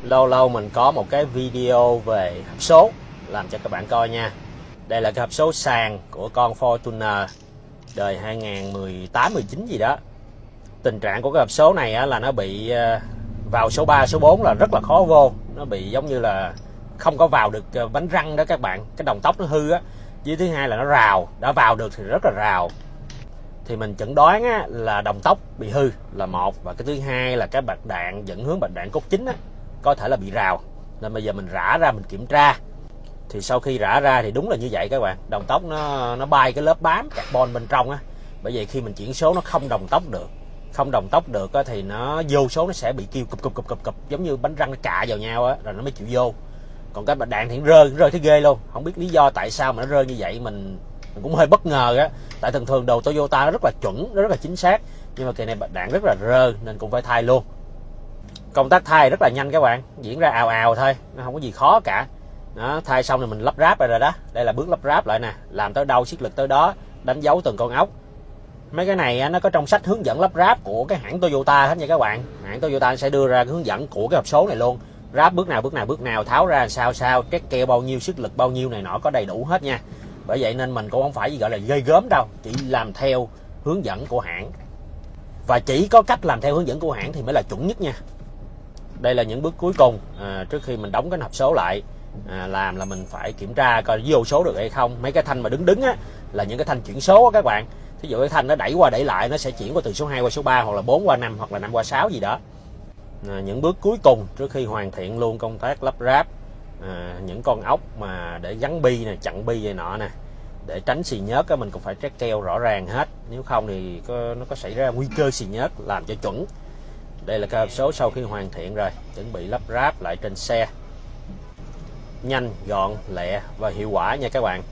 Lâu lâu mình có một cái video về hộp số làm cho các bạn coi nha. Đây là cái hộp số sàn của con Fortuner đời 2018-19 gì đó. Tình trạng của cái hộp số này là nó bị vào số 3, số 4 là rất là khó vô. Nó bị giống như là không có vào được bánh răng đó các bạn. Cái đồng tốc nó hư á. Với thứ hai là nó rào. Đã vào được thì rất là rào. Thì mình chẩn đoán là đồng tốc bị hư là một. Và cái thứ hai là cái bạc đạn dẫn hướng bạc đạn cốt chính có thể là bị rào. Nên bây giờ mình rã ra mình kiểm tra. Thì sau khi rã ra thì đúng là như vậy các bạn. Đồng tốc nó bay cái lớp bám carbon bên trong Bởi vậy khi mình chuyển số nó không đồng tốc được. Không đồng tốc được thì nó vô số nó sẽ bị kêu cụp giống như bánh răng nó cạ vào nhau rồi nó mới chịu vô. Còn cái bạc đạn thì rơi thấy ghê luôn. Không biết lý do tại sao mà nó rơi như vậy, mình cũng hơi bất ngờ tại thường đồ Toyota nó rất là chuẩn, nó rất là chính xác, nhưng mà kỳ này bạc đạn rất là rơ nên cũng phải thay luôn. Công tác thay rất là nhanh các bạn, diễn ra ào ào thôi, nó không có gì khó cả. Đó, thay xong thì mình lắp ráp rồi đó. Đây là bước lắp ráp lại nè, làm tới đâu siết lực tới đó, đánh dấu từng con ốc. Mấy cái này nó có trong sách hướng dẫn lắp ráp của cái hãng Toyota hết nha các bạn. Hãng Toyota sẽ đưa ra cái hướng dẫn của cái hộp số này luôn. Ráp bước nào, tháo ra sao, trét keo bao nhiêu, sức lực bao nhiêu này nọ có đầy đủ hết nha. Bởi vậy nên mình cũng không phải gọi là ghê gớm đâu, chỉ làm theo hướng dẫn của hãng. Và chỉ có cách làm theo hướng dẫn của hãng thì mới là chuẩn nhất nha. Đây là những bước cuối cùng trước khi mình đóng cái hộp số lại. Làm là mình phải kiểm tra coi vô số được hay không. Mấy cái thanh mà đứng là những cái thanh chuyển số các bạn. Ví dụ cái thanh nó đẩy qua đẩy lại, nó sẽ chuyển qua từ số 2 qua số 3, hoặc là 4 qua 5, hoặc là 5 qua 6 gì đó. Những bước cuối cùng trước khi hoàn thiện luôn công tác lắp ráp những con ốc mà để gắn bi nè, chặn bi này nọ nè, để tránh xì nhớt mình cũng phải trét keo rõ ràng hết, nếu không thì nó có xảy ra nguy cơ xì nhớt, làm cho chuẩn. Đây là cái hộp số sau khi hoàn thiện rồi, chuẩn bị lắp ráp lại trên xe. Nhanh, gọn, lẹ và hiệu quả nha các bạn.